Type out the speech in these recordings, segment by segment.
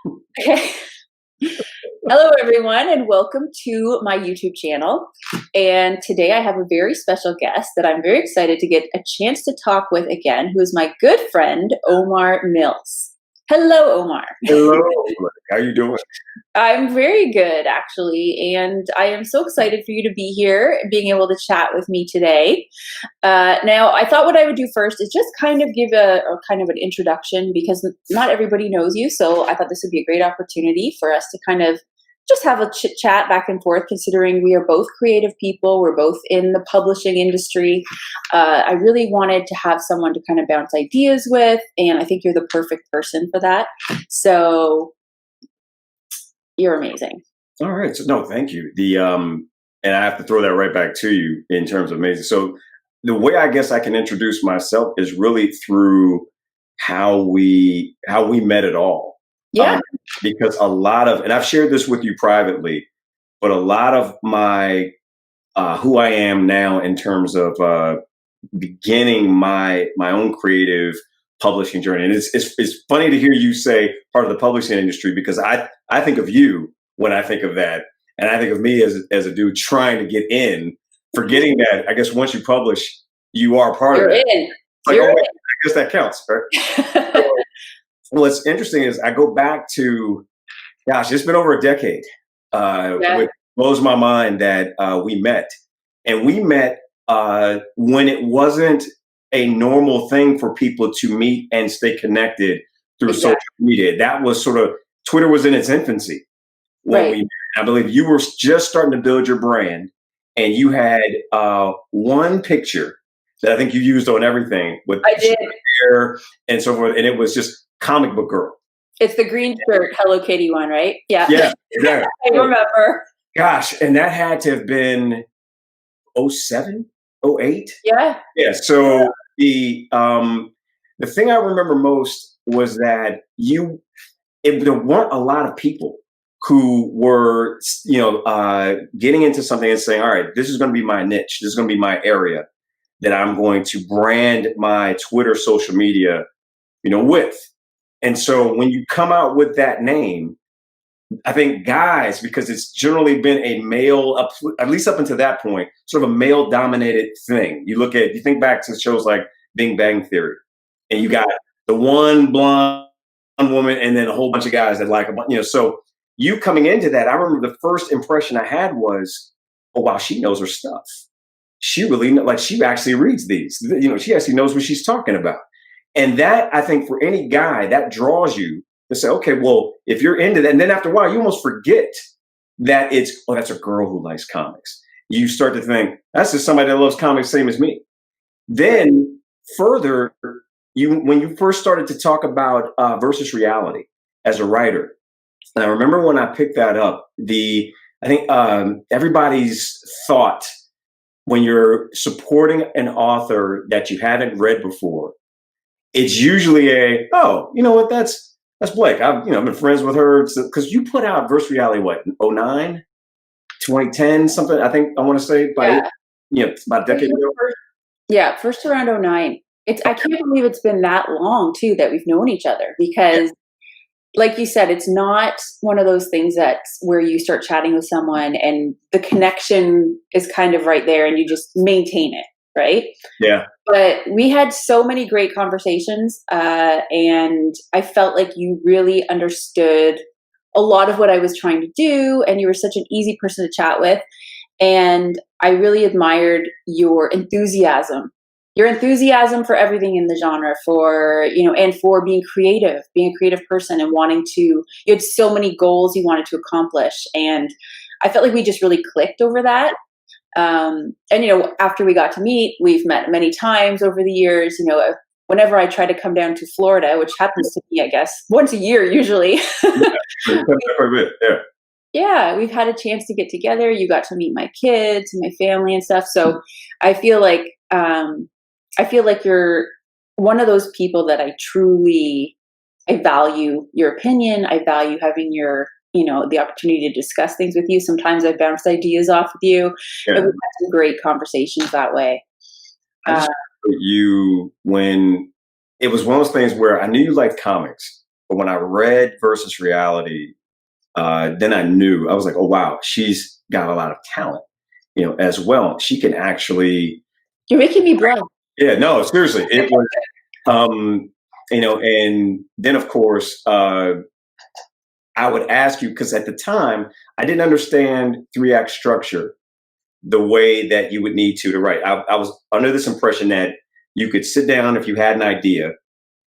Okay. Hello, everyone, and welcome to my YouTube channel. And today I have a very special guest that I'm very excited to get a chance to talk with again, who is my good friend, Omar Mills. Hello, Omar. Hello, how you doing? I'm very good, actually, and I am so excited for you to be here and being able to chat with me today. Now, I thought what I would do first is just kind of give a kind of an introduction because not everybody knows you. So I thought this would be a great opportunity for us to kind of just have a chit chat back and forth, considering we are both creative people. We're both in the publishing industry. I really wanted to have someone to kind of bounce ideas with, and I think you're the perfect person for that. So you're amazing. All right. So no, thank you. And I have to throw that right back to you in terms of amazing. So the way I guess I can introduce myself is really through how we met at all. Yeah. Because a lot of, and I've shared this with you privately, but a lot of my who I am now in terms of beginning my own creative publishing journey. And it's funny to hear you say part of the publishing industry, because I think of you when I think of that. And I think of me as a dude trying to get in, forgetting that I guess once you publish, you are part You're of that. in. Like, You're oh, wait, I guess that counts, right? So, what's interesting is I go back to, gosh, it's been over a decade. Yeah. Which blows my mind that we met. And we met when it wasn't a normal thing for people to meet and stay connected through Exactly. social media. That was sort of, Twitter was in its infancy when Right. we met. I believe you were just starting to build your brand, and you had one picture that I think you used on everything with I did. hair and so forth, and it was just comic book girl. It's the green shirt Hello Kitty one, right? Yeah. Yeah, exactly. I remember. Gosh, and that had to have been 07, 08? Yeah. Yeah. So the thing I remember most was that there weren't a lot of people who were, getting into something and saying, all right, this is going to be my niche. This is going to be my area that I'm going to brand my Twitter social media, with. And so when you come out with that name, I think guys, because it's generally been a male, at least up until that point, sort of a male dominated thing. You think back to shows like Big Bang Theory, and you got the one blonde woman and then a whole bunch of guys that like, so you coming into that, I remember the first impression I had was, oh, wow, she knows her stuff. She really, she actually reads these, she actually knows what she's talking about. And that, I think for any guy, that draws you to say, okay, well, if you're into that, and then after a while, you almost forget that that's a girl who likes comics. You start to think, that's just somebody that loves comics, same as me. Then further, when you first started to talk about versus reality as a writer, and I remember when I picked that up, I think everybody's thought when you're supporting an author that you haven't read before, it's usually you know what, that's Blake. I've been friends with her because you put out versus reality, what, 09, 2010, something, I think I want to say, about a decade ago. First around 09. I can't believe it's been that long too that we've known each other, because like you said, it's not one of those things that's where you start chatting with someone and the connection is kind of right there and you just maintain it, right? Yeah. But we had so many great conversations, and I felt like you really understood a lot of what I was trying to do, and you were such an easy person to chat with. And I really admired your enthusiasm for everything in the genre, and for being a creative person and you had so many goals you wanted to accomplish. And I felt like we just really clicked over that. And after we got to meet, we've met many times over the years. Whenever I try to come down to Florida, which happens to be, I guess, once a year usually. Yeah, we've had a chance to get together. You got to meet my kids and my family and stuff. So I feel like you're one of those people that I value your opinion. I value having the opportunity to discuss things with you. Sometimes I bounced ideas off with you. Yeah. But we've had some great conversations that way. When it was one of those things where I knew you liked comics, but when I read Versus Reality, then I knew, I was like, oh wow, she's got a lot of talent, as well. She can actually. You're making me blush. Yeah, no, seriously, it was, and then of course, I would ask you, because at the time I didn't understand 3-act structure the way that you would need to write. I was under this impression that you could sit down if you had an idea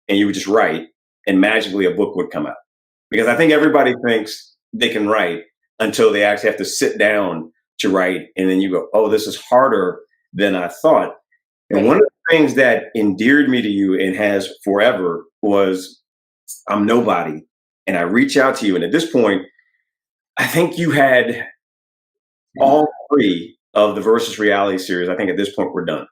and you would just write and magically a book would come out. Because I think everybody thinks they can write until they actually have to sit down to write. And then you go, oh, this is harder than I thought. And one of the things that endeared me to you and has forever was I'm nobody. And I reach out to you. And at this point, I think you had all 3 of the Versus Reality series. I think at this point we're done,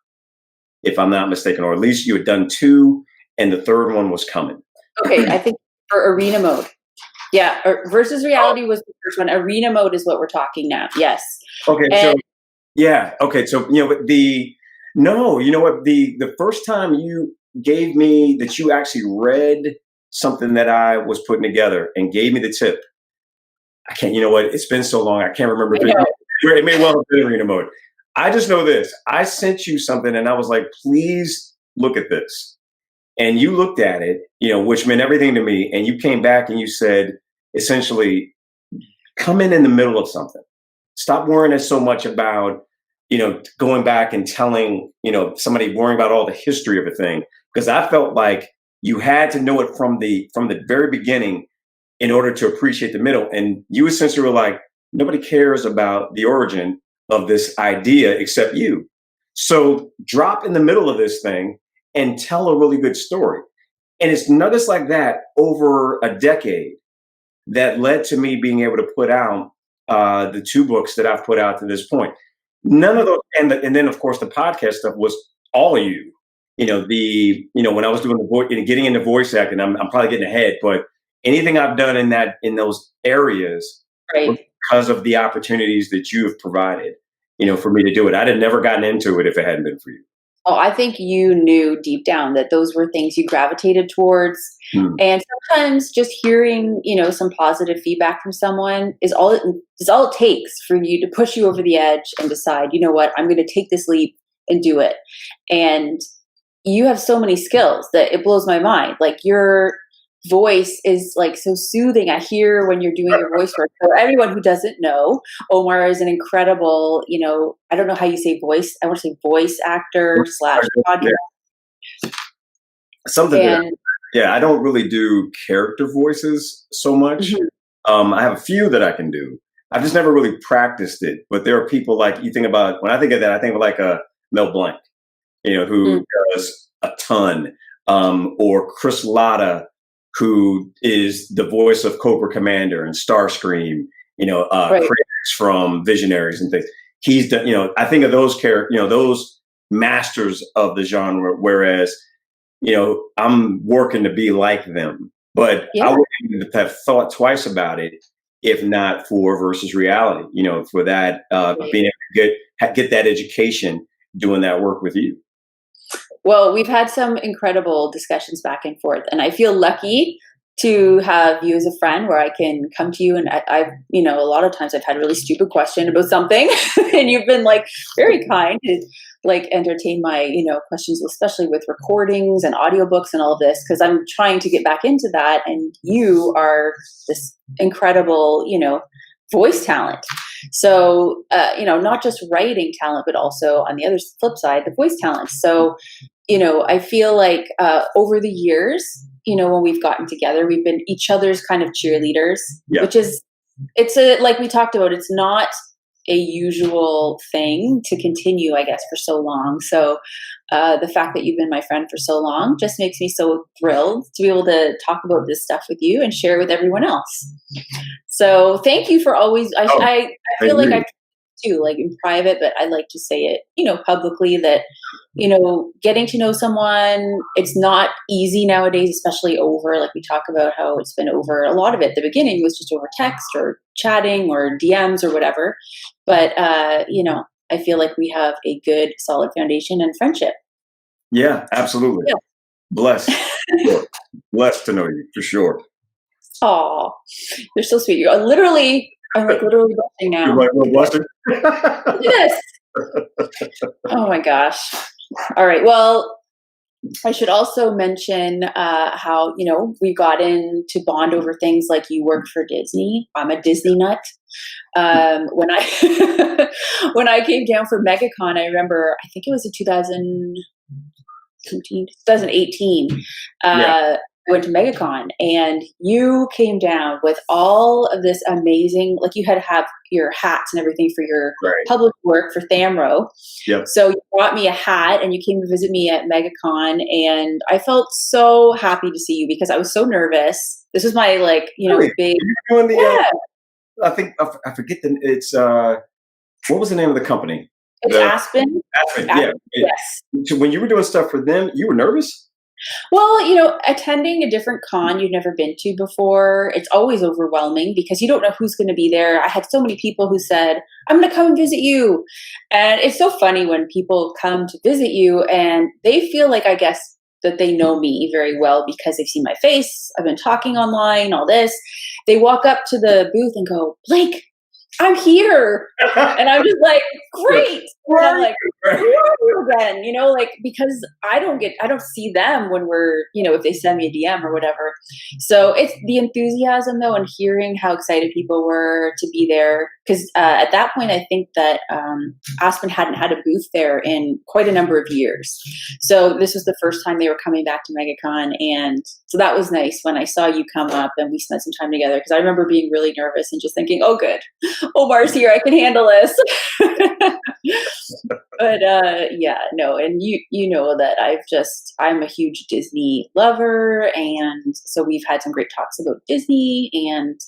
if I'm not mistaken, or at least you had done 2 and the 3rd one was coming. Okay, I think for arena mode. Yeah, Versus Reality was the first one. Arena mode is what we're talking now. Yes. Okay, so yeah. Okay, so the first time you gave me that you actually read something that I was putting together and gave me the tip. I can't. You know what? It's been so long. I can't remember. It may well have been arena mode. I just know this. I sent you something and I was like, please look at this. And you looked at it, which meant everything to me. And you came back and you said, essentially, come in the middle of something. Stop worrying so much about, going back and telling, somebody worrying about all the history of a thing. Because I felt like you had to know it from the very beginning in order to appreciate the middle. And you essentially were like, nobody cares about the origin of this idea except you. So drop in the middle of this thing and tell a really good story. And it's nuggets like that over a decade that led to me being able to put out the 2 books that I've put out to this point. None of those, and then of course the podcast stuff was all you. When I was doing the voice, getting into voice acting, I'm probably getting ahead, but anything I've done in those areas, was because of the opportunities that you have provided, for me to do it. I'd have never gotten into it if it hadn't been for you. Oh, I think you knew deep down that those were things you gravitated towards. And sometimes just hearing, some positive feedback from someone is all it takes for you to push you over the edge and decide, you know what, I'm going to take this leap and do it. And you have so many skills that it blows my mind. Like your voice is like so soothing. I hear when you're doing your voice work. For everyone who doesn't know, Omar is an incredible, I don't know how you say voice. I want to say voice actor / podcast. Something. Yeah, I don't really do character voices so much. I have a few that I can do. I've just never really practiced it. But there are people like, you think about, when I think of that, I think of like a Mel Blanc, who does a ton, or Chris Latta, who is the voice of Cobra Commander and Starscream, Chris from Visionaries and things. He's done, I think of those those masters of the genre, whereas, I'm working to be like them. But I wouldn't have thought twice about it if not for Versus Reality, for that, being able to get that education doing that work with you. Well, we've had some incredible discussions back and forth, and I feel lucky to have you as a friend where I can come to you. And I've, a lot of times I've had a really stupid question about something and you've been like very kind to like entertain my, questions, especially with recordings and audiobooks and all of this, because I'm trying to get back into that. And you are this incredible, voice talent. So, not just writing talent, but also on the other flip side, the voice talent. So, I feel like over the years, when we've gotten together, we've been each other's kind of cheerleaders, which is, like we talked about, it's not a usual thing to continue, I guess, for so long. So the fact that you've been my friend for so long just makes me so thrilled to be able to talk about this stuff with you and share with everyone else. So thank you for always, I feel like I've too, like in private, but I like to say it, publicly that, getting to know someone, it's not easy nowadays, especially over, like we talk about how it's been over a lot of it. The beginning was just over text or chatting or DMs or whatever. But, I feel like we have a good, solid foundation and friendship. Yeah, absolutely. Yeah. Blessed. Blessed to know you for sure. Oh, you're so sweet. I'm like literally blushing You're now. like, well, bluster. Look at this. Oh my gosh. All right. Well, I should also mention how, we got in to bond over things like you work for Disney. I'm a Disney nut. When I when I came down for Megacon, I remember, I think it was in 2018. Yeah. I went to Megacon and you came down with all of this amazing, like you had to have your hats and everything for your Right. public work for Thamro. Yep. So you brought me a hat and you came to visit me at Megacon, and I felt so happy to see you because I was so nervous. This was my Really? big, You're doing the, yeah, I think, I forget it's, what was the name of the company? it's The Aspen. Aspen, yeah. Aspen, yes. So when you were doing stuff for them, you were nervous? Well, attending a different con you've never been to before, it's always overwhelming because you don't know who's going to be there. I had so many people who said, I'm going to come and visit you. And it's so funny when people come to visit you and they feel like, I guess, that they know me very well because they've seen my face. I've been talking online, all this. They walk up to the booth and go, Blake, I'm here. And I'm just like, great. And I'm like, who are you again? Because I don't see them when we're, if they send me a DM or whatever. So it's the enthusiasm though, and hearing how excited people were to be there. Because at that point, I think that Aspen hadn't had a booth there in quite a number of years. So this was the first time they were coming back to Megacon. And so that was nice when I saw you come up and we spent some time together. Because I remember being really nervous and just thinking, oh, good. Omar's here. I can handle this. But yeah, no. And you know that I'm a huge Disney lover. And so we've had some great talks about Disney. And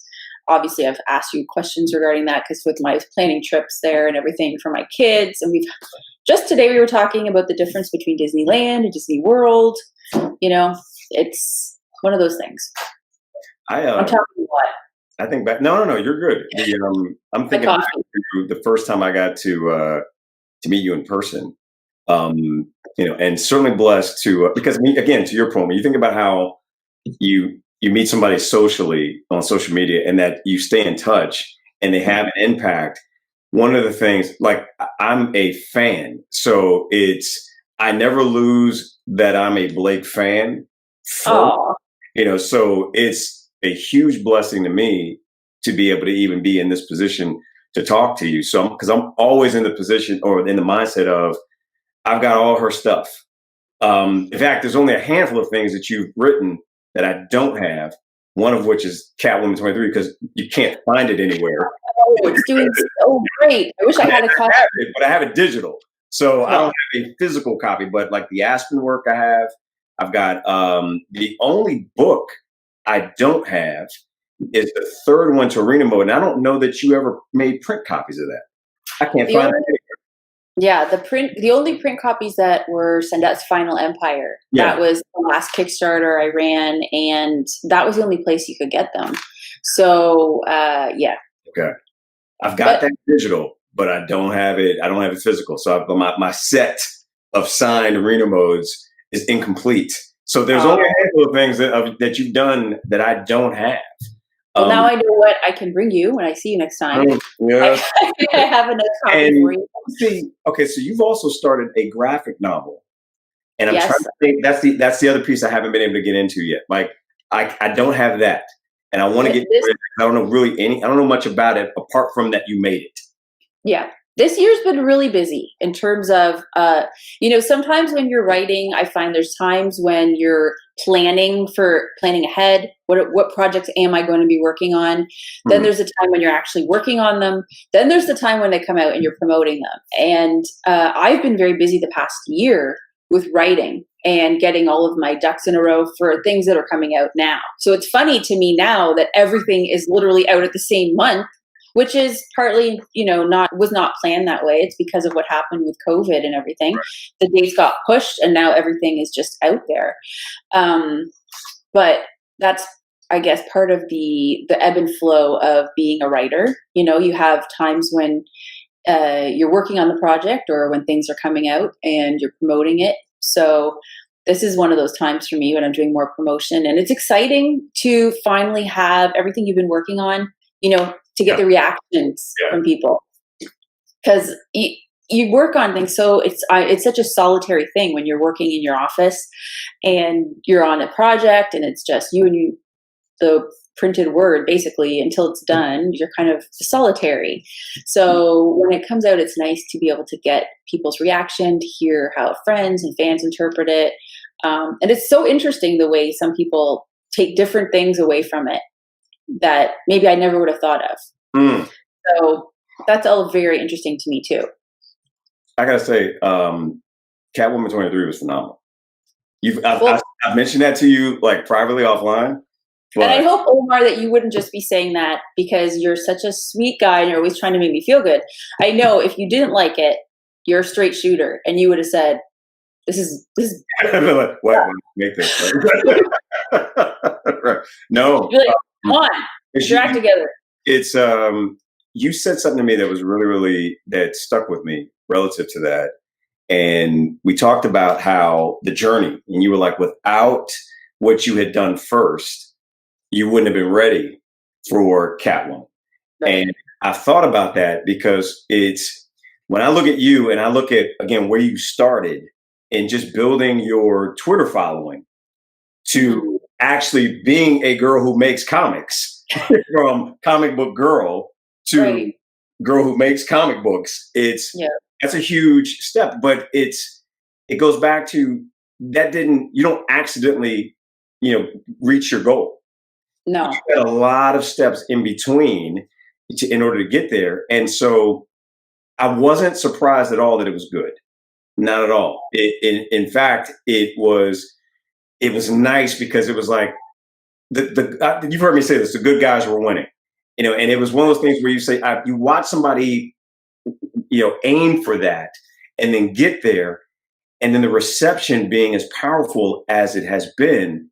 obviously I've asked you questions regarding that because with my planning trips there and everything for my kids. And just today we were talking about the difference between Disneyland and Disney World. It's one of those things. I'm talking a lot. I think back. No, you're good. I'm thinking back to the first time I got to meet you in person. And certainly blessed to because again, to your point, when you think about how you meet somebody socially on social media and that you stay in touch and they have an impact. One of the things, like I'm a fan, so I never lose that I'm a Blake fan. So it's a huge blessing to me to be able to even be in this position to talk to you. So, because I'm always in the position or in the mindset of I've got all her stuff. In fact, there's only a handful of things that you've written that I don't have. One of which is Catwoman 23 because you can't find it anywhere. Oh, it's doing so great. I wish I had a copy. But I have it digital. So I don't have a physical copy, but like the Aspen work I've got the only book I don't have is the third one, Torino Mode. And I don't know that you ever made print copies of that. I can't find it. Yeah, the only print copies that were sent out is Final Empire. Yeah. That was the last Kickstarter I ran, and that was the only place you could get them. So, yeah. Okay. I've got that digital, but I don't have it. I don't have it physical. So my set of signed arena modes is incomplete. So there's only a handful of things that you've done that I don't have. Well, now I know what I can bring you when I see you next time. Yeah. I have another copy for you. See, okay, so you've also started a graphic novel, and I'm trying to think. That's the other piece I haven't been able to get into yet. Like I don't have that, and I want to get. I don't know much about it apart from that you made it. Yeah. This year's been really busy in terms of, sometimes when you're writing, I find there's times when you're planning ahead. What projects am I going to be working on? Then there's a time when you're actually working on them. Then there's the time when they come out and you're promoting them. And I've been very busy the past year with writing and getting all of my ducks in a row for things that are coming out now. So it's funny to me now that everything is literally out at the same month, which is partly, was not planned that way. It's because of what happened with COVID and everything. The dates got pushed and now everything is just out there. But that's, I guess, part of the ebb and flow of being a writer. You have times when you're working on the project or when things are coming out and you're promoting it. So this is one of those times for me when I'm doing more promotion, and it's exciting to finally have everything you've been working on, to get the reactions from people. Because you work on things, so it's such a solitary thing when you're working in your office and you're on a project and it's just you, the printed word basically until it's done. You're kind of solitary. So when it comes out, it's nice to be able to get people's reaction, to hear how friends and fans interpret it. And it's so interesting the way some people take different things away from it that maybe I never would have thought of. So that's all very interesting to me too. I gotta say, Catwoman 23 was phenomenal. I've mentioned that to you like privately offline. But, and I hope, Omar, that you wouldn't just be saying that because you're such a sweet guy and you're always trying to make me feel good. I know if you didn't like it, you're a straight shooter, and you would have said, "This is." What make this? Right. No, you're like, come on, get your act together. It's you said something to me that was really, really that stuck with me relative to that, and we talked about how the journey, and you were like, without what you had done first, you wouldn't have been ready for Catwoman. Right. And I thought about that because it's when I look at you and I look at, again, where you started in just building your Twitter following to actually being a girl who makes comics from comic book girl to girl who makes comic books. That's a huge step, but it goes back to you don't accidentally, reach your goal. No, you got a lot of steps in between in order to get there. And so I wasn't surprised at all that it was good. Not at all. In fact, it was nice because it was like you've heard me say this, the good guys were winning, and it was one of those things where you say, you watch somebody, aim for that and then get there. And then the reception being as powerful as it has been.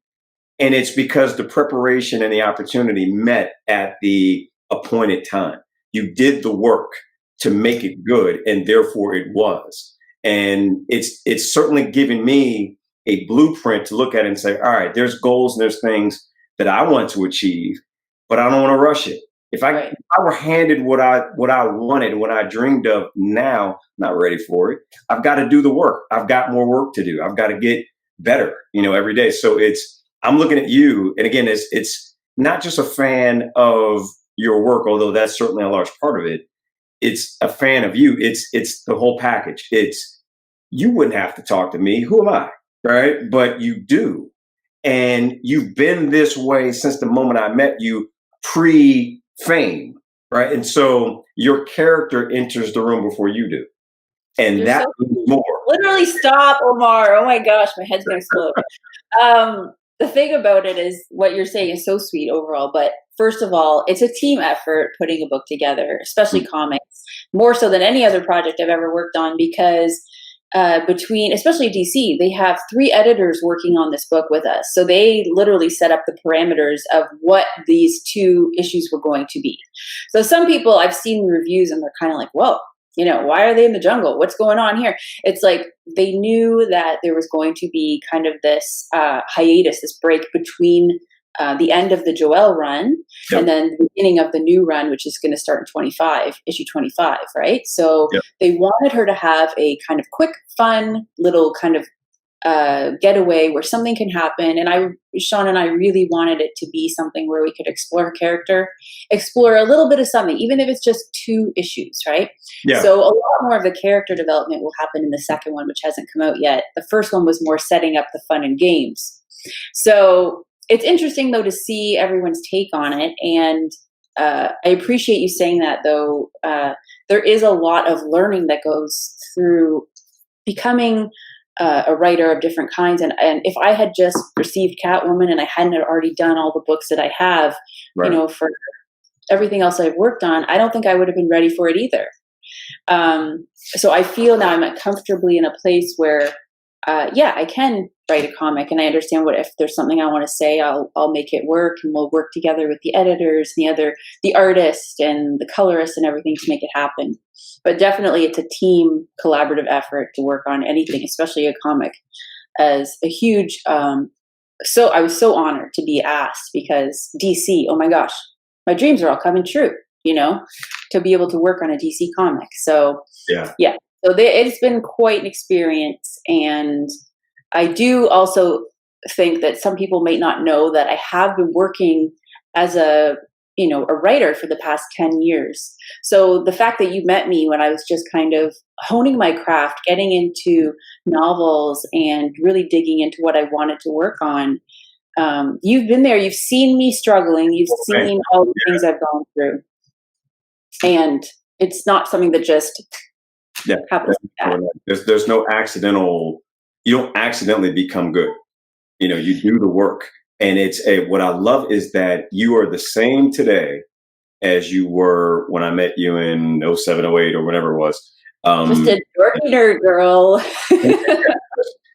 And it's because the preparation and the opportunity met at the appointed time. You did the work to make it good, and therefore it was. And it's certainly given me a blueprint to look at and say, all right, there's goals and there's things that I want to achieve, but I don't want to rush it. If I were handed what I wanted, what I dreamed of now, I'm not ready for it. I've got to do the work. I've got more work to do. I've got to get better, every day. So I'm looking at you, and again, it's not just a fan of your work, although that's certainly a large part of it. It's a fan of you. It's the whole package. You wouldn't have to talk to me. Who am I? Right? But you do. And you've been this way since the moment I met you pre-fame, right? And so your character enters the room before you do. And that's more. Literally stop, Omar. Oh my gosh, my head's going to explode. The thing about it is what you're saying is so sweet overall, but first of all, it's a team effort putting a book together, especially comics, more so than any other project I've ever worked on, because especially DC, they have 3 editors working on this book with us. So they literally set up the parameters of what these 2 issues were going to be. So some people, I've seen reviews and they're kind of like, whoa, why are they in the jungle? What's going on here? It's like they knew that there was going to be kind of this hiatus, this break between the end of the Joelle run and then the beginning of the new run, which is going to start in issue 25, right? So they wanted her to have a kind of quick, fun little kind of getaway where something can happen. And Sean and I really wanted it to be something where we could explore her character, explore a little bit of something, even if it's just 2 issues, right? Yeah. So a lot more of the character development will happen in the second one, which hasn't come out yet. The first one was more setting up the fun and games. So it's interesting, though, to see everyone's take on it. And I appreciate you saying that, though. There is a lot of learning that goes through becoming a writer of different kinds. And if I had just received Catwoman and I hadn't already done all the books that I have, for everything else I've worked on, I don't think I would have been ready for it either. So I feel now I'm comfortably in a place where, I can write a comic, and I understand if there's something I want to say, I'll make it work, and we'll work together with the editors, the artist and the colorist and everything to make it happen. But definitely it's a team collaborative effort to work on anything, especially a comic. as a huge, so I was so honored to be asked, because DC, oh my gosh, my dreams are all coming true, to be able to work on a DC comic. So yeah, so it's been quite an experience. And I do also think that some people may not know that I have been working as a writer for the past 10 years. So the fact that you met me when I was just kind of honing my craft, getting into novels and really digging into what I wanted to work on, you've been there, you've seen me struggling, you've seen all the things I've gone through. And it's not something that just happens like that. There's no accidental, you don't accidentally become good. You do the work. And what I love is that you are the same today as you were when I met you in 07, 08, or whatever it was. Just a dorky nerd girl.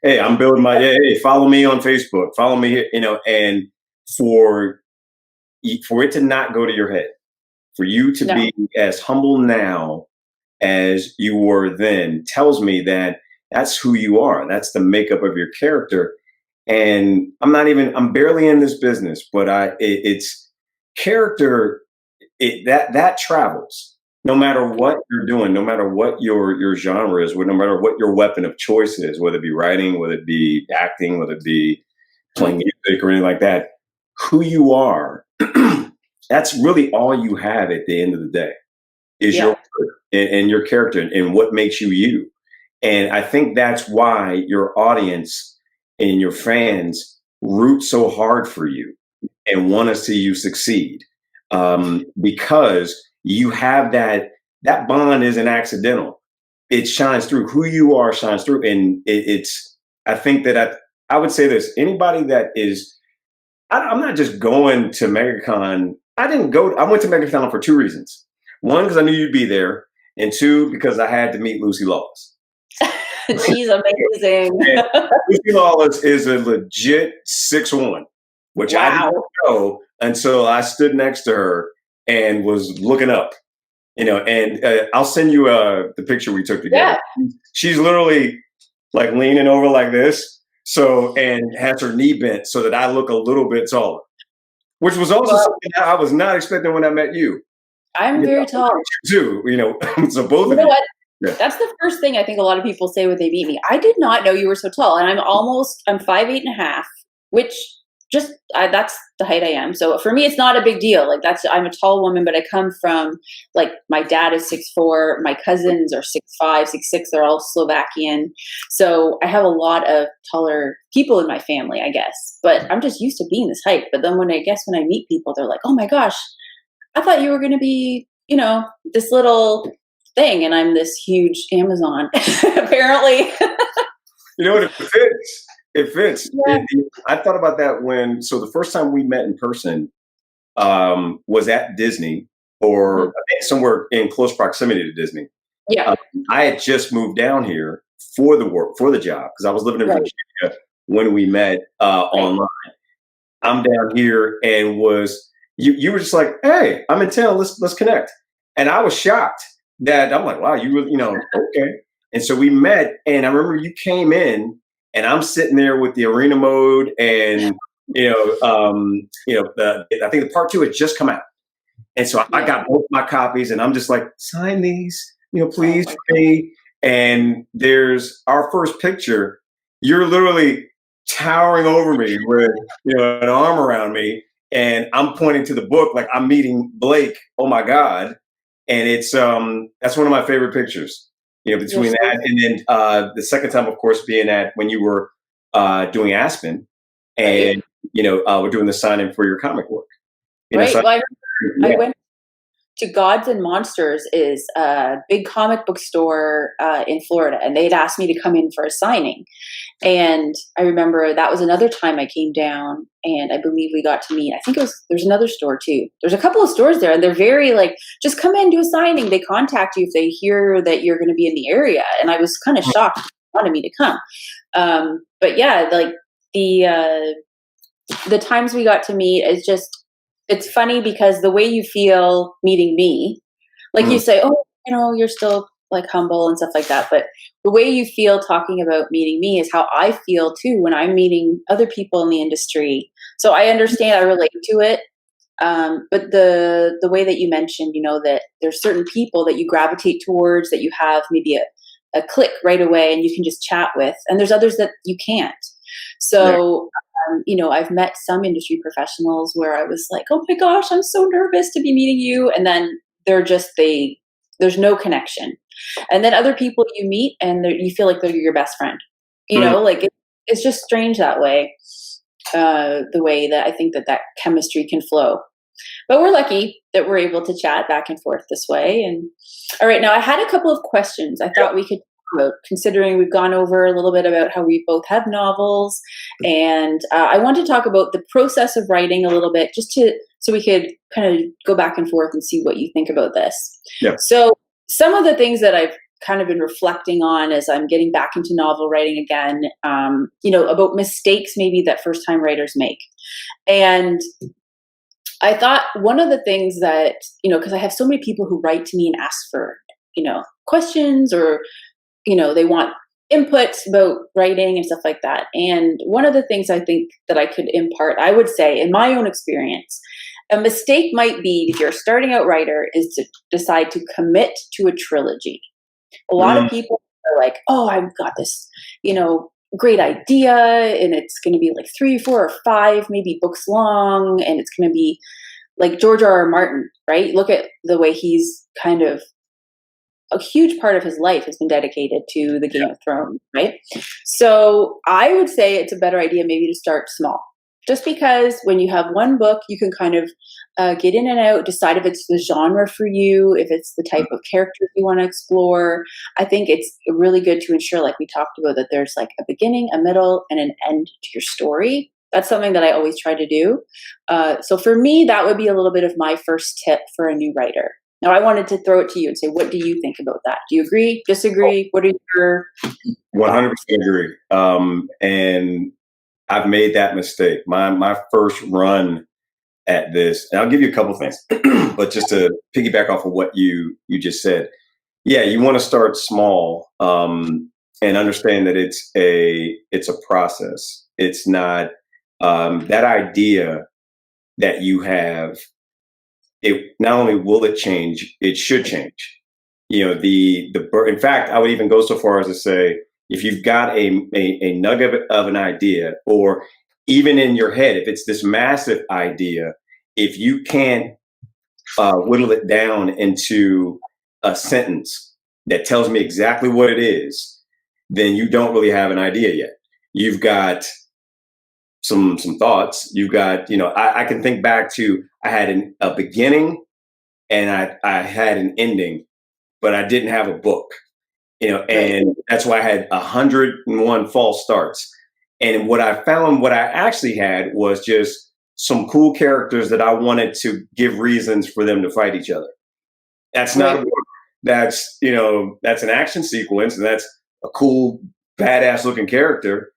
Hey, I'm building hey, follow me on Facebook, follow me here, and for it to not go to your head, for you to be as humble now as you were then, tells me that that's who you are. That's the makeup of your character. And I'm barely in this business, but it's character, that travels no matter what you're doing, no matter what your genre is, no matter what your weapon of choice is, whether it be writing, whether it be acting, whether it be playing music or anything like that, who you are, that's really all you have at the end of the day is your and your character and what makes you you. And I think that's why your audience and your fans root so hard for you and want to see you succeed, because you have that bond isn't accidental. It shines through. Who you are shines through. And I think that I would say this, anybody that is, I'm not just going to Megacon. I went to Megacon for two reasons. One, because I knew you'd be there. And two, because I had to meet Lucy Lawless. She's amazing. Lucy Lawless is a legit 6'1", which I didn't know until I stood next to her and was looking up. And I'll send you the picture we took together. Yeah. She's literally like leaning over like this, and has her knee bent so that I look a little bit taller, which was also something that I was not expecting when I met you. I'm very tall too. So both of you. What? Yeah. That's the first thing I think a lot of people say when they meet me. I did not know you were so tall, and I'm 5'8.5", which that's the height I am. So for me, it's not a big deal. Like I'm a tall woman, but I come from, like, my dad is 6'4", my cousins are 6'5", 6'6". They're all Slovakian. So I have a lot of taller people in my family, I guess. But I'm just used to being this height. But then when I meet people, they're like, "Oh my gosh, I thought you were going to be, this little thing," and I'm this huge Amazon, apparently. It fits. It fits. Yeah. I thought about that so the first time we met in person was at Disney, or I think somewhere in close proximity to Disney. Yeah. I had just moved down here for the job, because I was living in Virginia when we met online. I'm down here, and you were just like, "Hey, I'm in town. Let's connect." And I was shocked that I'm like, "Wow, you really, okay." And so we met, and I remember you came in, and I'm sitting there with the arena mode, and I think the part 2 had just come out, and so I got both my copies, and I'm just like, "Sign these, please, for me." And there's our first picture. You're literally towering over me with an arm around me, and I'm pointing to the book like I'm meeting Blake. Oh my God. And it's that's one of my favorite pictures, between that and then the second time, of course, being when you were doing Aspen, and we're doing the sign-in for your comic work. I went to Gods and Monsters, is a big comic book store in Florida, and they'd asked me to come in for a signing. And I remember that was another time I came down, and I believe we got to meet. I think there's another store too. There's a couple of stores there, and they're very like, "Just come in, do a signing." They contact you if they hear that you're going to be in the area. And I was kind of shocked they wanted me to come. But yeah, like the times we got to meet is just, it's funny because the way you feel meeting me, like you say, "Oh, you're still like humble and stuff like that. But the way you feel talking about meeting me is how I feel too when I'm meeting other people in the industry. So I understand, I relate to it. But the way that you mentioned, you know, that there's certain people that you gravitate towards, that you have maybe a click right away and you can just chat with, and there's others that you can't. Yeah. So, you know, I've met some industry professionals where I was like, oh my gosh, I'm so nervous to be meeting you. And then there's no connection. And then other people you meet and you feel like they're your best friend, you Mm. know, like it's just strange that way. The way that I think that chemistry can flow. But we're lucky that we're able to chat back and forth this way. And all right, now I had a couple of questions I thought we could talk about, considering we've gone over a little bit about how we both have novels, and I want to talk about the process of writing a little bit, so we could kind of go back and forth and see what you think about this. Yeah. So some of the things that I've kind of been reflecting on as I'm getting back into novel writing again, you know, about mistakes maybe that first time writers make. And I thought one of the things that, you know, because I have so many people who write to me and ask for, you know, questions, or, you know, they want input about writing and stuff like that. And one of the things I think that I could impart, I would say in my own experience, a mistake might be, if you're a starting out writer, is to decide to commit to a trilogy. A lot of Mm. people are like, oh, I've got this, you know, great idea, and it's going to be like 3, 4, or 5 maybe books long, and it's going to be like George R.R. Martin, right? Look at the way he's kind of, a huge part of his life has been dedicated to the Game of Thrones, right? So I would say it's a better idea maybe to start small. Just because when you have one book, you can kind of get in and out, decide if it's the genre for you, if it's the type of characters you want to explore. I think it's really good to ensure, like we talked about, that there's like a beginning, a middle, and an end to your story. That's something that I always try to do. So for me, that would be a little bit of my first tip for a new writer. Now, I wanted to throw it to you and say, what do you think about that? Do you agree, disagree? What are your 100% agree. And I've made that mistake. My first run at this, and I'll give you a couple things, but just to piggyback off of what you just said, yeah, you want to start small, and understand that it's a process. It's not that idea that you have. It not only will it change, it should change. You know, in fact, I would even go so far as to say, if you've got a nugget of an idea, or even in your head, if it's this massive idea, if you can't whittle it down into a sentence that tells me exactly what it is, then you don't really have an idea yet. You've got some thoughts. You've got, you know, I can think back to, I had a beginning and I had an ending, but I didn't have a book, you know, and that's why I had 101 false starts. And what I found, what I actually had was just some cool characters that I wanted to give reasons for them to fight each other. That's not a book. That's, you know, that's an action sequence, and that's a cool, badass looking character,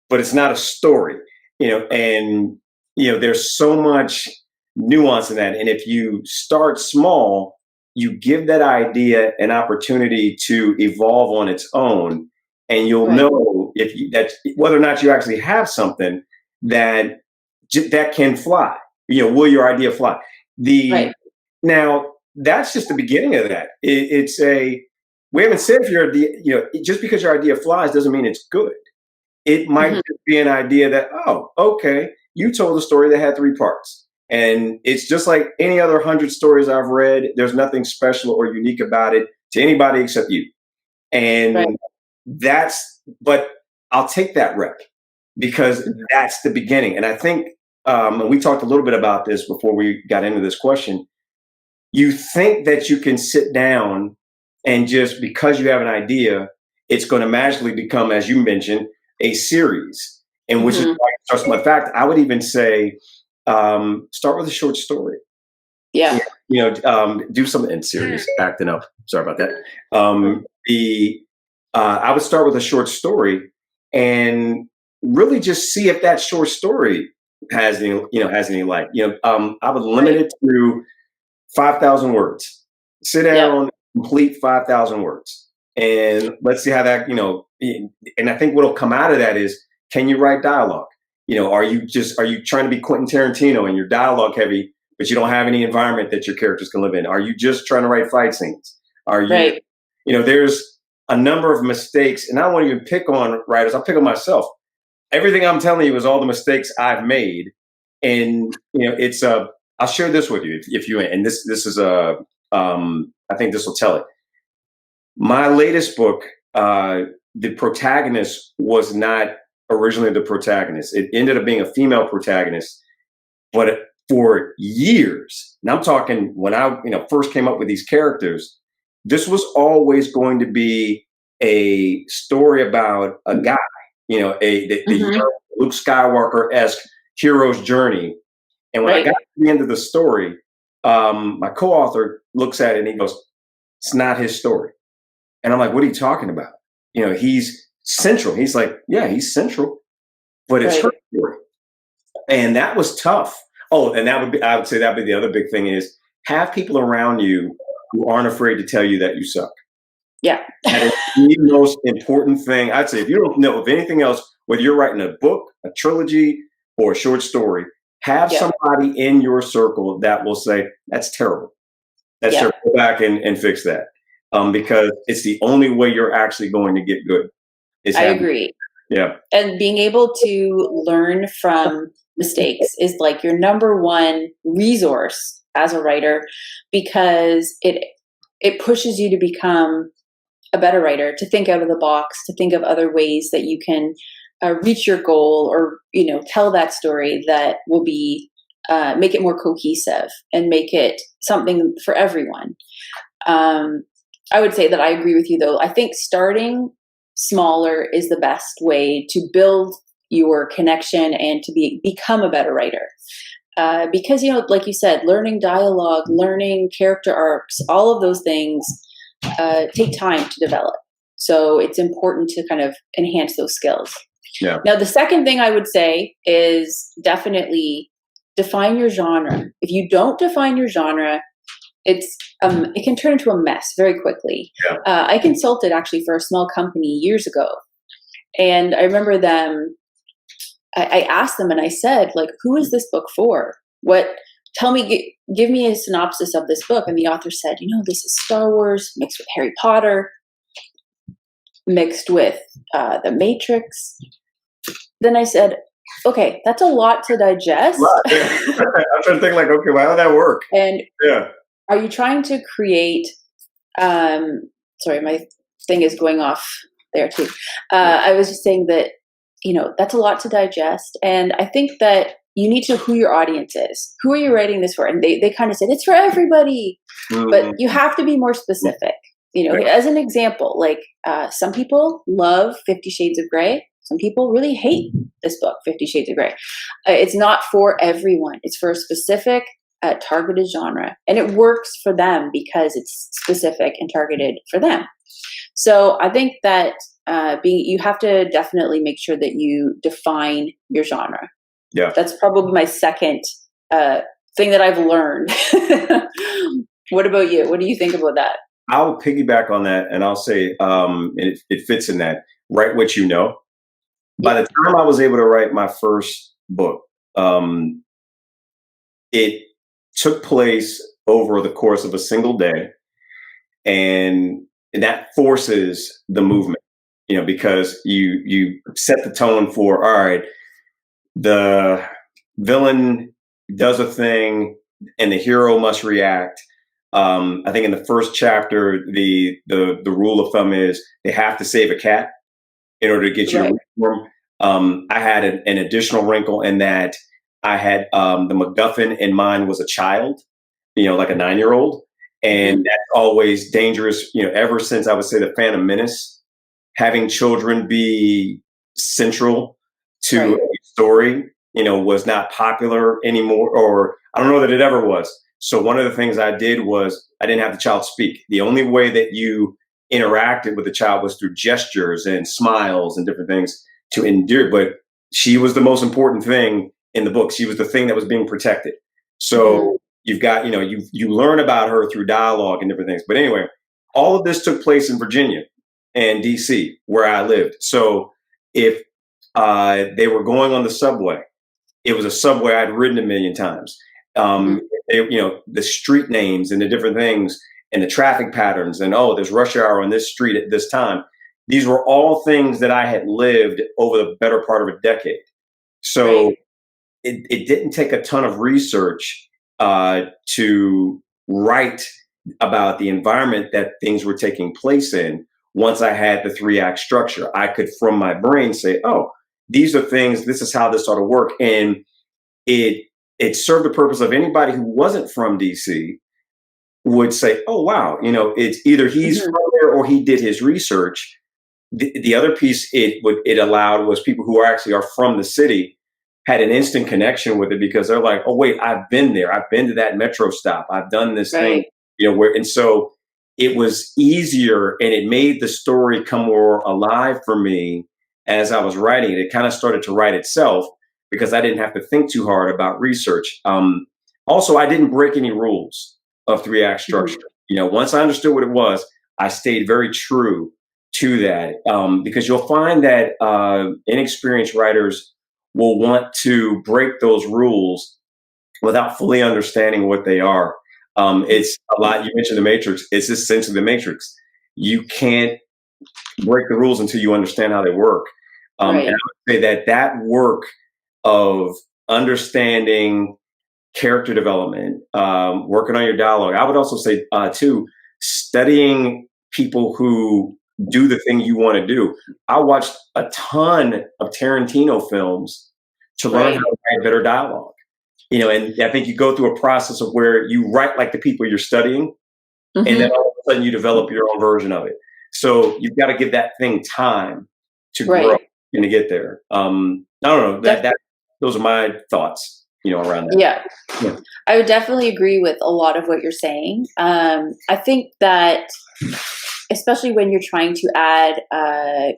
but it's not a story, you know, and, you know, there's so much nuance in that. And if you start small, you give that idea an opportunity to evolve on its own, and you'll know that whether or not you actually have something that that can fly. You know, will your idea fly? Now that's just the beginning of that. It's a, we haven't said if your idea, you know, just because your idea flies doesn't mean it's good. It might just be an idea that, oh, okay, you told a story that had 3 parts. And it's just like any other 100 stories I've read. There's nothing special or unique about it to anybody except you. And but I'll take that rep, because that's the beginning. And I think, and we talked a little bit about this before we got into this question, you think that you can sit down and just because you have an idea, it's going to magically become, as you mentioned, a series. And which is why it starts. In fact, I would even say, start with a short story. Yeah. You know, do something in series, acting up. Sorry about that. I would start with a short story and really just see if that short story has any, has any life. You know, I would limit it to 5,000 words. Sit down, complete 5,000 words. And let's see how that, and I think what'll come out of that is, can you write dialogue? Are you trying to be Quentin Tarantino and you're dialogue heavy, but you don't have any environment that your characters can live in? Are you just trying to write fight scenes? Are you, right. There's a number of mistakes, and I don't want to even pick on writers. I'll pick on myself. Everything I'm telling you is all the mistakes I've made. And, I'll share this with you if you, and this is I think this will tell it. My latest book, the protagonist was not originally the protagonist. It ended up being a female protagonist, but for years, and I'm talking when I first came up with these characters, this was always going to be a story about a guy, the young Luke Skywalker-esque hero's journey. And when I got to the end of the story, my co-author looks at it and he goes, "It's not his story." And I'm like, "What are you talking about? He's central." He's like, "Yeah, he's central, but it's her story." And that was tough. Oh, and I would say that'd be the other big thing is have people around you who aren't afraid to tell you that you suck. Yeah. That is the most important thing. I'd say if you don't know of anything else, whether you're writing a book, a trilogy, or a short story, have somebody in your circle that will say, "That's terrible. That's terrible. Go back and fix that." Because it's the only way you're actually going to get good. I agree. Yeah. And being able to learn from mistakes is like your number one resource as a writer, because it pushes you to become a better writer, to think out of the box, to think of other ways that you can reach your goal, or tell that story that will be make it more cohesive and make it something for everyone. I would say that I agree with you, though. I think starting smaller is the best way to build your connection and to become a better writer. Because, like you said, learning dialogue, learning character arcs, all of those things take time to develop. So it's important to kind of enhance those skills. Yeah. Now, the second thing I would say is definitely define your genre. If you don't define your genre, it can turn into a mess very quickly. Yeah. I consulted actually for a small company years ago, and I remember them. I asked them and I said, like, "Who is this book for? Tell me, give me a synopsis of this book." And the author said, "This is Star Wars mixed with Harry Potter, mixed with The Matrix." Then I said, "Okay, that's a lot to digest." I'm trying to think like, okay, well, how did that work? And are you trying to create, sorry, my thing is going off there too. I was just saying that, that's a lot to digest. And I think that you need to know who your audience is. Who are you writing this for? And they kind of said, "It's for everybody." But you have to be more specific. As an example, like some people love 50 Shades of Grey. Some people really hate this book, 50 Shades of Grey. It's not for everyone. It's for a specific targeted genre. And it works for them because it's specific and targeted for them. So I think that you have to definitely make sure that you define your genre. Yeah. That's probably my second thing that I've learned. What about you? What do you think about that? I'll piggyback on that, and I'll say it fits in that. Write what you know. By the time I was able to write my first book, it took place over the course of a single day, and that forces the movement, because you set the tone for, all right, the villain does a thing and the hero must react. I think in the first chapter, the rule of thumb is they have to save a cat in order to get you to reform. I had an additional wrinkle in that I had the MacGuffin in mind was a child, like a 9-year-old. And that's always dangerous, ever since I would say the Phantom Menace, having children be central to a story, was not popular anymore, or I don't know that it ever was. So one of the things I did was I didn't have the child speak. The only way that you interacted with the child was through gestures and smiles and different things to endear. But she was the most important thing in the book. She was the thing that was being protected. So you've got, you learn about her through dialogue and different things. But anyway, all of this took place in Virginia and DC, where I lived. So if they were going on the subway, it was a subway I'd ridden a million times. The street names and the different things and the traffic patterns and, oh, there's rush hour on this street at this time. These were all things that I had lived over the better part of a decade. So it didn't take a ton of research to write about the environment that things were taking place in. Once I had the 3-act structure, I could, from my brain, say, oh, these are things, this is how this ought to work. And it served the purpose of anybody who wasn't from DC would say, oh, wow, it's either he's from there or he did his research. The other piece it allowed was people who actually are from the city had an instant connection with it because they're like, oh, wait, I've been there. I've been to that metro stop. I've done this thing, and so it was easier and it made the story come more alive for me as I was writing it. It kind of started to write itself because I didn't have to think too hard about research. Also, I didn't break any rules of 3-act structure. Once I understood what it was, I stayed very true to that because you'll find that inexperienced writers will want to break those rules without fully understanding what they are. It's a lot. You mentioned the Matrix. It's this sense of the Matrix. You can't break the rules until you understand how they work. And I would say that work of understanding character development, working on your dialogue. I would also say, too, studying people who do the thing you want to do. I watched a ton of Tarantino films to learn how to write better dialogue. And I think you go through a process of where you write like the people you're studying, and then all of a sudden you develop your own version of it. So you've got to give that thing time to grow and to get there. I don't know. That those are my thoughts, around that. Yeah. I would definitely agree with a lot of what you're saying. I think that especially when you're trying to add,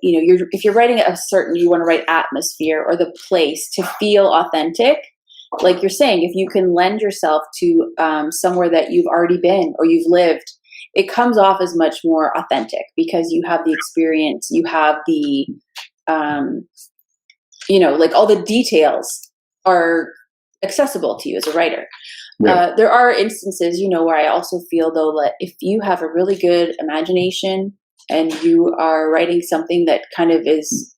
if you're writing you want to write atmosphere or the place to feel authentic, like you're saying, if you can lend yourself to somewhere that you've already been or you've lived, it comes off as much more authentic because you have the experience, you have the, like all the details are accessible to you as a writer. There are instances, where I also feel though that if you have a really good imagination and you are writing something that kind of is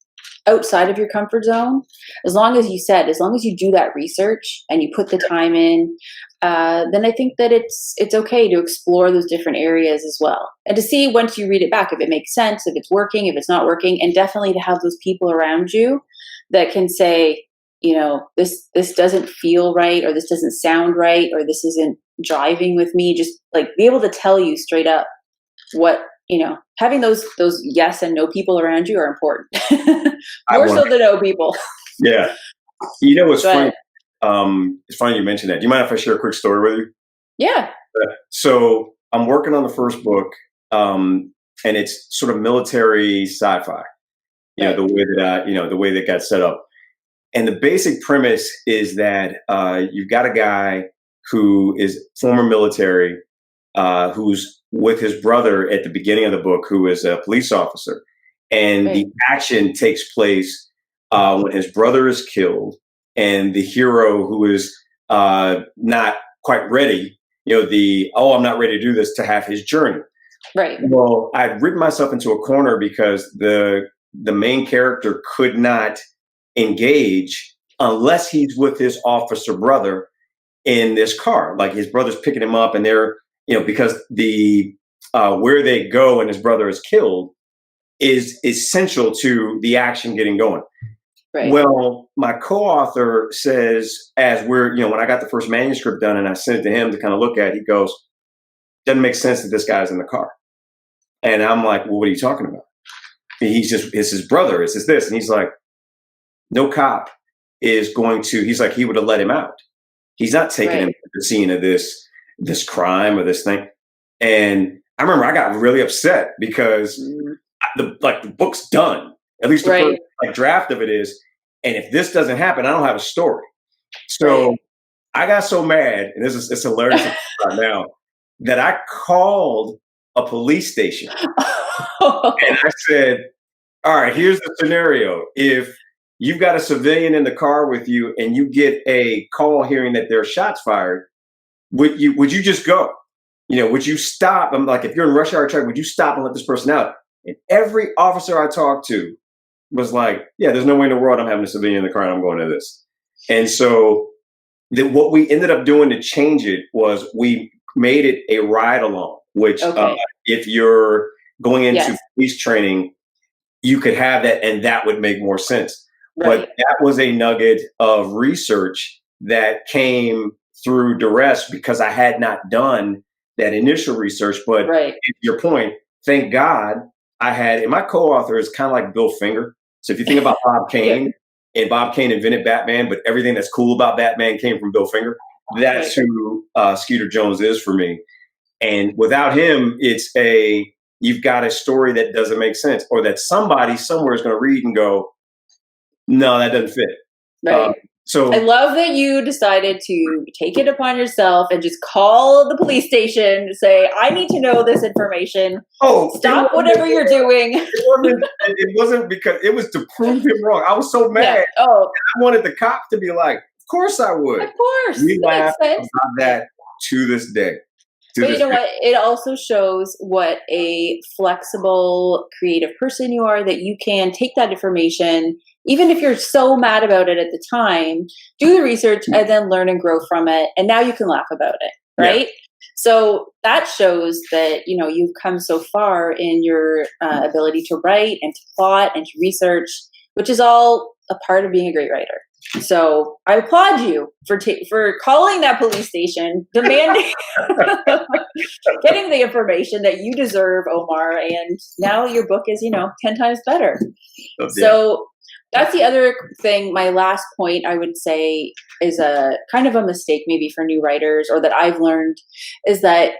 outside of your comfort zone, as long as you do that research and you put the time in, then I think that it's okay to explore those different areas as well. And to see once you read it back, if it makes sense, if it's working, if it's not working, and definitely to have those people around you that can say, this doesn't feel right, or this doesn't sound right, or this isn't jiving with me. Just like be able to tell you straight up what, having those yes and no people around you are important. More so than no people. Yeah. What's funny? It's funny you mentioned that. Do you mind if I share a quick story with you? Yeah. So I'm working on the first book, and it's sort of military sci-fi. The way that got set up. And the basic premise is that you've got a guy who is former military, who's with his brother at the beginning of the book, who is a police officer. And the action takes place when his brother is killed and the hero, who is not quite ready, I'm not ready to do this, to have his journey. Right. Well, I'd written myself into a corner because the main character could not engage unless he's with his officer brother in this car. Like his brother's picking him up, and they're, because the where they go and his brother is killed is essential to the action getting going. Right. Well, my co-author says, as we're, when I got the first manuscript done and I sent it to him to kind of look at, he goes, doesn't make sense that this guy's in the car. And I'm like, well, what are you talking about? It's his brother, it's this. And he's like, no cop is going to, he's like, he would have let him out. He's not taking him to the scene of this crime or this thing. And I remember I got really upset because the book's done. At least the first draft of it is. And if this doesn't happen, I don't have a story. So I got so mad, and it's hilarious right now, that I called a police station. And I said, all right, here's the scenario. If you've got a civilian in the car with you and you get a call hearing that there are shots fired, would you just go? Would you stop? I'm like, if you're in rush hour traffic, would you stop and let this person out? And every officer I talked to was like, yeah, there's no way in the world I'm having a civilian in the car and I'm going to this. And so what we ended up doing to change it was we made it a ride along, which if you're going into police training, you could have that and that would make more sense. Right. But that was a nugget of research that came through duress because I had not done that initial research. But to your point, thank God I had, and my co-author is kind of like Bill Finger. So if you think about Bob Kane, and Bob Kane invented Batman, but everything that's cool about Batman came from Bill Finger. That's who Skeeter Jones is for me. And without him, you've got a story that doesn't make sense, or that somebody somewhere is going to read and go, no, that doesn't fit. Right. So I love that you decided to take it upon yourself and just call the police station to say, I need to know this information. Stop whatever you're doing. It wasn't because it was to prove him wrong. I was so mad. I wanted the cop to be like, of course I would. Of course. We laugh about that to this day. But you know what? It also shows what a flexible, creative person you are, that you can take that information, even if you're so mad about it at the time, do the research and then learn and grow from it. And now you can laugh about it, right? Yeah. So that shows that, you've come so far in your ability to write and to plot and to research, which is all a part of being a great writer. So I applaud you for calling that police station, demanding, getting the information that you deserve, Omar. And now your book is, 10 times better. So that's the other thing. My last point, I would say, is a kind of a mistake maybe for new writers, or that I've learned, is that,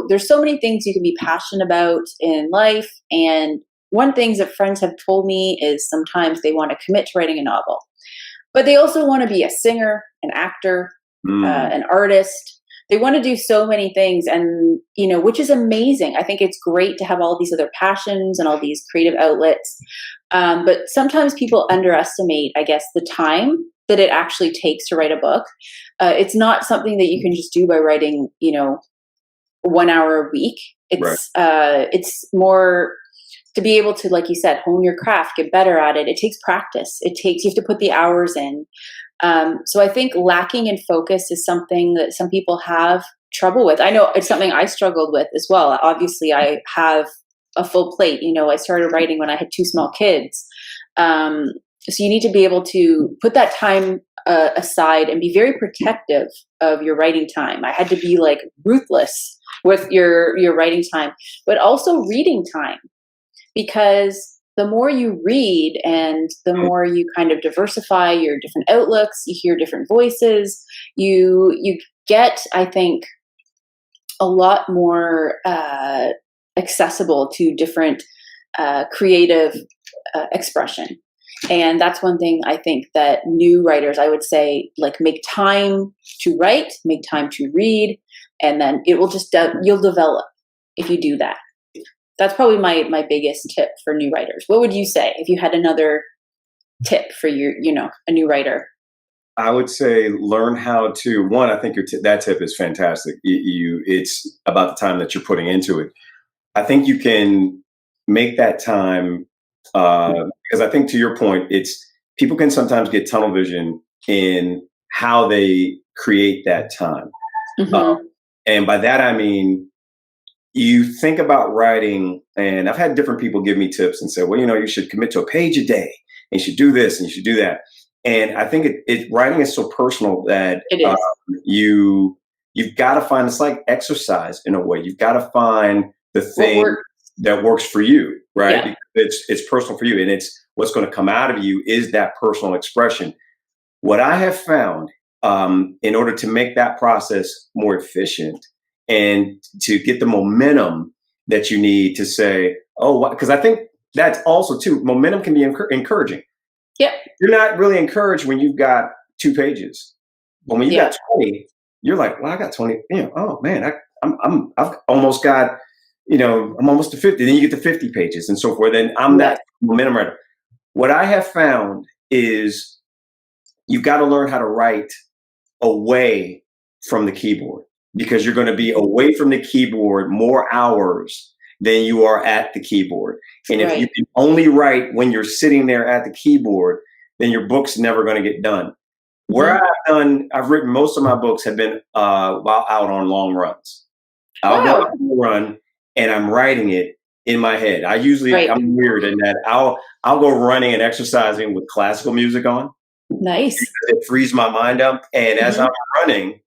there's so many things you can be passionate about in life. And one thing that friends have told me is sometimes they want to commit to writing a novel, but they also want to be a singer, an actor, an artist. They want to do so many things, and, which is amazing. I think it's great to have all these other passions and all these creative outlets. But sometimes people underestimate, I guess, the time that it actually takes to write a book. It's not something that you can just do by writing, 1 hour a week. It's more to be able to, like you said, hone your craft, get better at it. It takes practice. You have to put the hours in. So I think lacking in focus is something that some people have trouble with. I know it's something I struggled with as well. Obviously, I have a full plate. I started writing when I had 2 small kids. So you need to be able to put that time aside and be very protective of your writing time. I had to be like ruthless with your writing time, but also reading time, because the more you read and the more you kind of diversify your different outlooks, you hear different voices, you get, I think, a lot more accessible to different creative expression. And that's one thing I think that new writers, I would say, like, make time to write, make time to read, and then it will just, you'll develop if you do that. That's probably my biggest tip for new writers. What would you say if you had another tip for your, a new writer? I would say learn how to, one, I think that tip is fantastic. It's about the time that you're putting into it. I think you can make that time, because I think, to your point, people can sometimes get tunnel vision in how they create that time. Mm-hmm. And by that, I mean, you think about writing, and I've had different people give me tips and say, well, you should commit to a page a day, and you should do this, and you should do that. And I think writing is so personal that you've got to find, it's like exercise in a way. You've got to find the thing that works for you, right? Yeah. Because it's personal for you, and it's what's going to come out of you is that personal expression. What I have found, in order to make that process more efficient and to get the momentum that you need to say, because I think that's also too, momentum can be encouraging. Yeah. You're not really encouraged when you've got 2 pages. But when you got 20, you're like, well, I got 20. Oh man, I've almost got I'm almost to 50. Then you get to 50 pages and so forth. And I'm Right. that momentum writer. What I have found is you've got to learn how to write away from the keyboard, because you're going to be away from the keyboard more hours than you are at the keyboard. And if you Right. can only write when you're sitting there at the keyboard, then your book's never going to get done. Where I've written most of my books have been while out on long runs. I'll go out Wow. on a run and I'm writing it in my head. Right. I'm weird in that I'll go running and exercising with classical music on. Nice. It frees my mind up. And as I'm Mhm. running,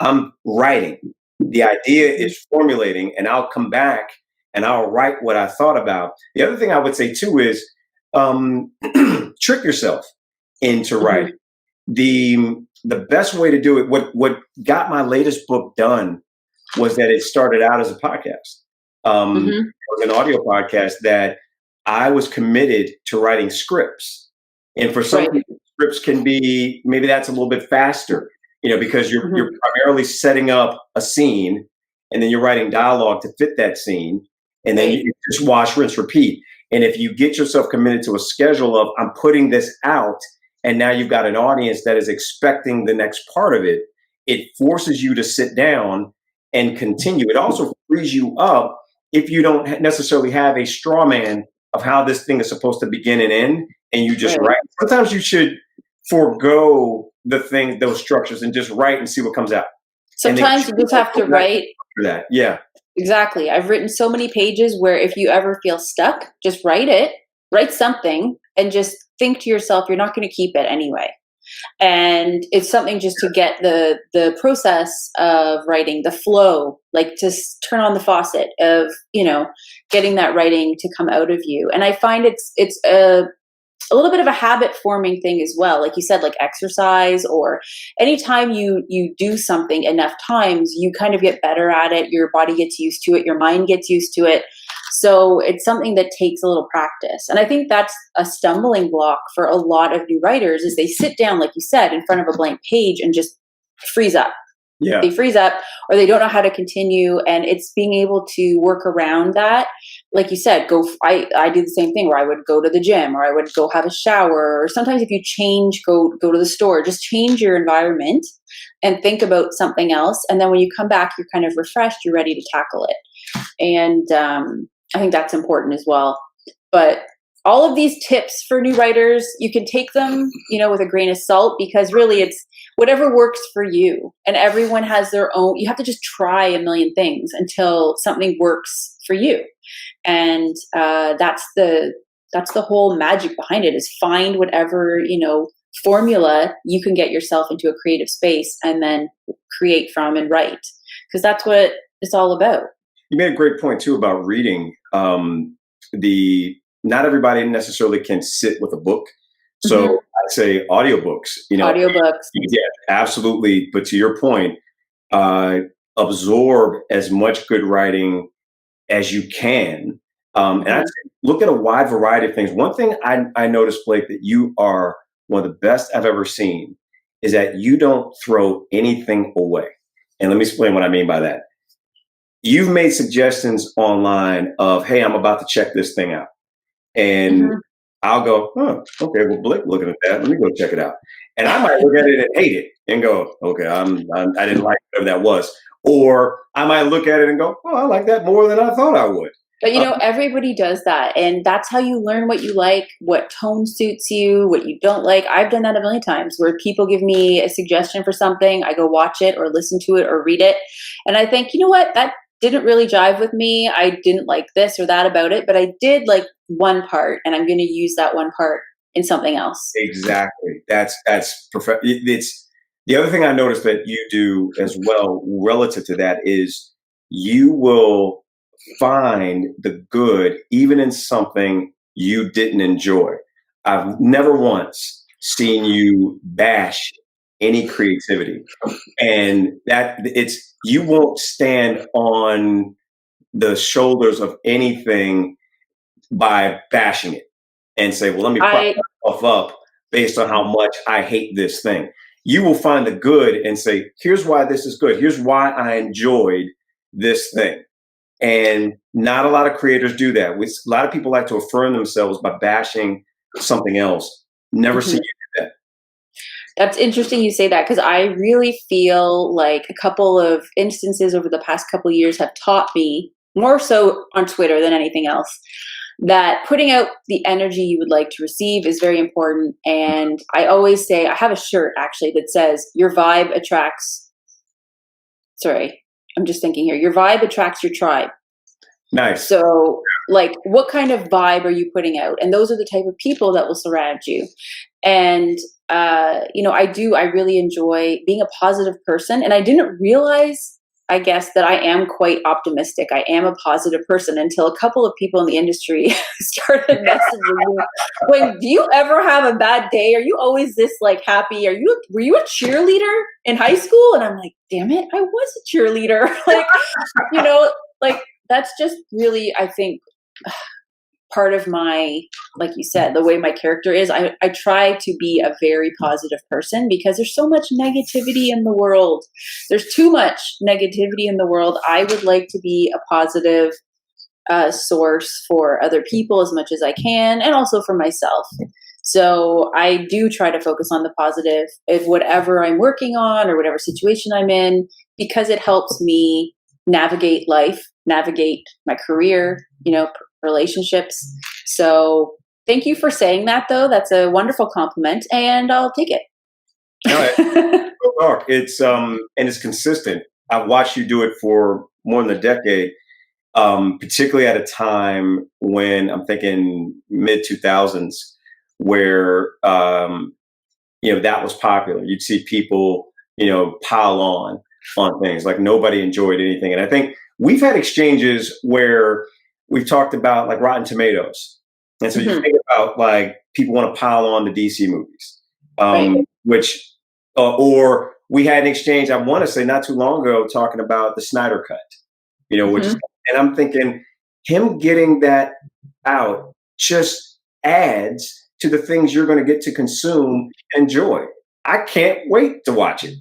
I'm writing. The idea Mhm. is formulating, and I'll come back and I'll write what I thought about. The other thing I would say too is trick yourself into Mhm. writing. The best way to do it, what got my latest book done, was that it started out as a podcast. Mhm. It was an audio podcast that I was committed to writing scripts. And for some Right. people, scripts can be, maybe that's a little bit faster, because you're Mhm. primarily setting up a scene and then you're writing dialogue to fit that scene. And then Right. you just wash, rinse, repeat. And if you get yourself committed to a schedule of, I'm putting this out, and now you've got an audience that is expecting the next part of it, it forces you to sit down and continue. It also frees you up if you don't necessarily have a straw man of how this thing is supposed to begin and end, and you just Right. write. Sometimes you should forego those structures and just write and see what comes out. And then Sometimes you just have to write. for that. Yeah. Exactly. I've written so many pages where if you ever feel stuck, just write it, write something, and just think to yourself, you're not going to keep it anyway. And it's something just to get the process of writing, the flow, like to turn on the faucet of getting that writing to come out of you. And I find it's a little bit of a habit forming thing as well, like you said, like exercise, or anytime you do something enough times, you kind of get better at it, your body gets used to it, your mind gets used to it. So it's something that takes a little practice, and I think that's a stumbling block for a lot of new writers, is they sit down, like you said, in front of a blank page and just freeze up. Yeah. They freeze up, or they don't know how to continue, and it's being able to work around that. Like you said, I do the same thing, where I would go to the gym, or I would go have a shower, or sometimes if you change, go to the store, just change your environment and think about something else, and then when you come back, you're kind of refreshed, you're ready to tackle it. And I think that's important as well. But all of these tips for new writers, you can take them, with a grain of salt, because really it's whatever works for you. And everyone has their own, you have to just try a million things until something works for you. And that's the whole magic behind it, is find whatever, formula you can get yourself into a creative space and then create from and write. Because that's what it's all about. You made a great point too about reading. The Not everybody necessarily can sit with a book, so Mhm. I'd say audiobooks. Audiobooks. Yeah, absolutely. But to your point, uh, absorb as much good writing as you can, and I'd Mhm. say look at a wide variety of things. One thing I noticed, Blake, that you are one of the best I've ever seen, is that you don't throw anything away. And let me explain what I mean by that. You've made suggestions online of, hey, I'm about to check this thing out. And Mhm. I'll go, oh, okay, well, Blake looking at that. Let me go check it out. And I might look at it and hate it and go, okay, I didn't like whatever that was. Or I might look at it and go, oh, I like that more than I thought I would. But Uh, everybody does that. And that's how you learn what you like, what tone suits you, what you don't like. I've done that a million times, where people give me a suggestion for something. I go watch it or listen to it or read it. And I think, you know what? That didn't really jive with me. I didn't like this or that about it, but I did like one part, and I'm going to use that one part in something else. exactly. That's perfect. It's the other thing I noticed that you do as well relative to that is you will find the good even in something you didn't enjoy. I've never once seen you bash any creativity. And that it's you won't stand on the shoulders of anything by bashing it and say, well, let me prop I myself up based on how much I hate this thing. You will find the good and say, here's why this is good. Here's why I enjoyed this thing. And not a lot of creators do that. A lot of people like to affirm themselves by bashing something else. Never see Mhm. you do that. That's interesting you say that, because I really feel like a couple of instances over the past couple of years have taught me, more so on Twitter than anything else, that putting out the energy you would like to receive is very important. And I always say, I have a shirt actually that says, your vibe attracts, sorry, I'm just thinking here, your vibe attracts your tribe. Nice. So, like, what kind of vibe are you putting out? And those are the type of people that will surround you. And, I really enjoy being a positive person. And I didn't realize, I guess, that I am quite optimistic. I am a positive person until a couple of people in the industry started messaging me. When do you ever have a bad day? Are you always this like happy? Were you a cheerleader in high school? And I'm like, damn it, I was a cheerleader. Like, you know, like that's just really, I think, part of my, like you said, the way my character is. I try to be a very positive person because there's so much negativity in the world. There's too much negativity in the world. I would like to be a positive source for other people as much as I can, and also for myself. So I do try to focus on the positive of whatever I'm working on or whatever situation I'm in, because it helps me navigate life, navigate my career, relationships. So thank you for saying that, though. That's a wonderful compliment, and I'll take it. No, it's and it's consistent. I've watched you do it for more than a decade, particularly at a time when I'm thinking mid 2000s, where that was popular. You'd see people pile on things like nobody enjoyed anything, and I think we've had exchanges where we've talked about like Rotten Tomatoes. And so you think about like people want to pile on the DC movies, Right. which, or we had an exchange, I want to say not too long ago, talking about the Snyder Cut, which, and I'm thinking him getting that out just adds to the things you're going to get to consume, enjoy. I can't wait to watch it.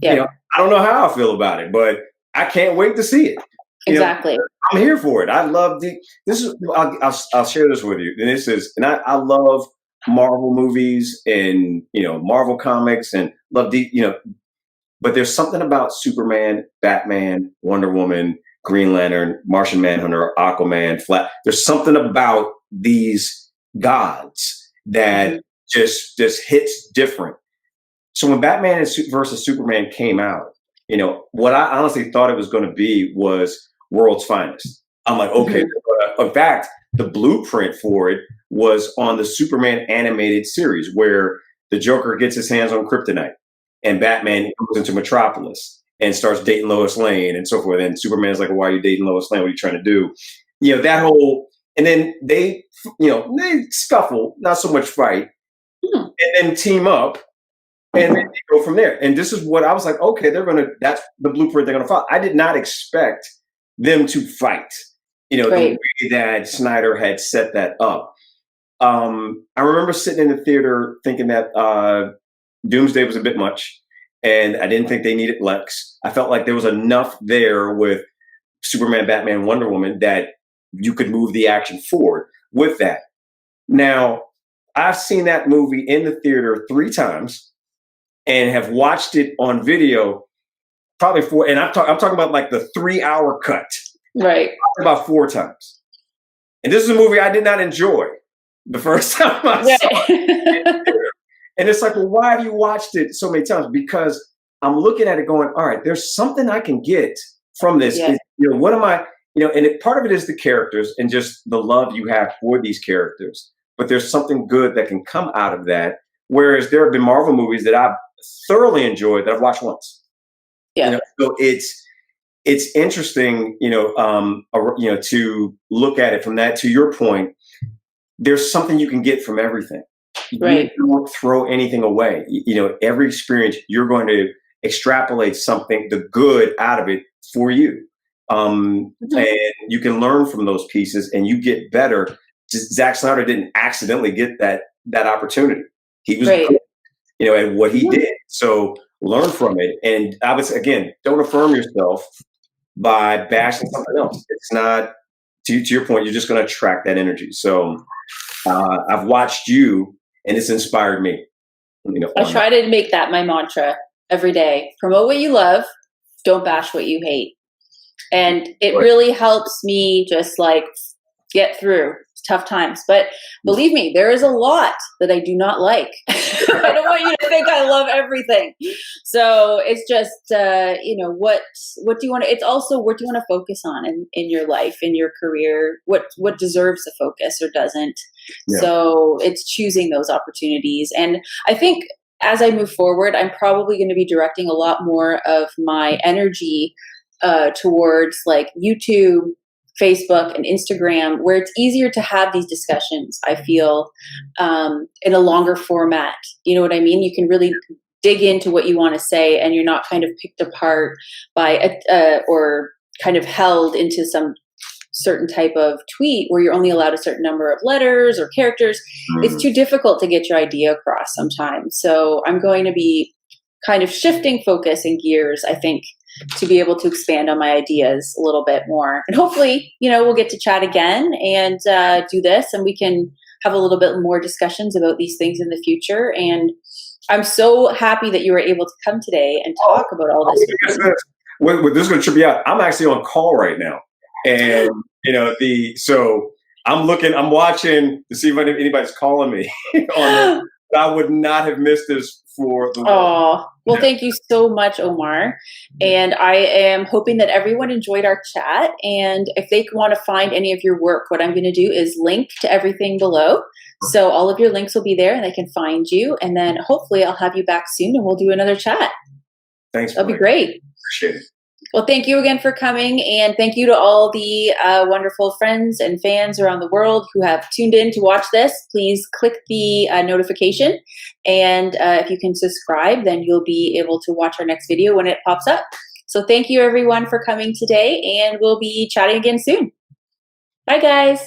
Yeah. I don't know how I feel about it, but I can't wait to see it. Exactly. I'm here for it. I love this is, I'll share this with you. And I love Marvel movies and, Marvel comics and love but there's something about Superman, Batman, Wonder Woman, Green Lantern, Martian Manhunter, Aquaman, There's something about these gods that just hits different. So when Batman versus Superman came out, what I honestly thought it was going to be was World's Finest. I'm like, okay. In fact, the blueprint for it was on the Superman animated series where the Joker gets his hands on kryptonite and Batman goes into Metropolis and starts dating Lois Lane and so forth. And Superman's like, why are you dating Lois Lane? What are you trying to do? That whole, and then they scuffle, not so much fight, and then team up. And then they go from there. And this is what I was like, okay, that's the blueprint they're going to follow. I did not expect them to fight, the way that Snyder had set that up. I remember sitting in the theater thinking that Doomsday was a bit much, and I didn't think they needed Lex. I felt like there was enough there with Superman, Batman, Wonder Woman that you could move the action forward with that. Now, I've seen that movie in the theater 3 times. And have watched it on video probably 4, and I'm talking about like the 3-hour cut, right? About 4 times. And this is a movie I did not enjoy the first time I saw it. And it's like, well, why have you watched it so many times? Because I'm looking at it going, all right, there's something I can get from this. Yeah. What am I? And part of it is the characters and just the love you have for these characters. But there's something good that can come out of that. Whereas there have been Marvel movies that I've thoroughly enjoyed that I've watched once. Yeah. So it's interesting, to look at it from that. To your point, there's something you can get from everything. Right. You don't throw anything away. Every experience you're going to extrapolate something, the good out of it for you. And you can learn from those pieces and you get better. Zack Snyder didn't accidentally get that opportunity. He was good, at what he did. So learn from it. And I would say, again, don't affirm yourself. by bashing something else. It's not, to your point, you're just going to attract that energy. So I've watched you, and it's inspired me. I try to make that my mantra every day. Promote what you love, don't bash what you hate. And it really helps me just like get through tough times. But believe me, there is a lot that I do not like. I don't want you to think I love everything. So it's just, what do you want to, it's also what do you want to focus on in your life, in your career, what deserves the focus or doesn't. Yeah. So it's choosing those opportunities. And I think as I move forward, I'm probably going to be directing a lot more of my energy towards like YouTube, Facebook, and Instagram, where it's easier to have these discussions, I feel, in a longer format. You know what I mean? You can really dig into what you want to say, and you're not kind of picked apart by or kind of held into some certain type of tweet where you're only allowed a certain number of letters or characters. It's too difficult to get your idea across sometimes. So I'm going to be kind of shifting focus and gears, I think, to be able to expand on my ideas a little bit more. And hopefully, we'll get to chat again and do this, and we can have a little bit more discussions about these things in the future. And I'm so happy that you were able to come today and talk about all this. This is going to trip you out. I'm actually on call right now. And, so I'm watching to see if anybody's calling me on but I would not have missed this for the world. Oh, well, thank you so much, Omar. And I am hoping that everyone enjoyed our chat. And if they want to find any of your work, what I'm going to do is link to everything below. So all of your links will be there and they can find you. And then hopefully I'll have you back soon and we'll do another chat. Thanks. That'll be great. Appreciate it. Well, thank you again for coming, and thank you to all the wonderful friends and fans around the world who have tuned in to watch this. Please click the notification, and if you can subscribe, then you'll be able to watch our next video when it pops up. So thank you, everyone, for coming today, and we'll be chatting again soon. Bye, guys.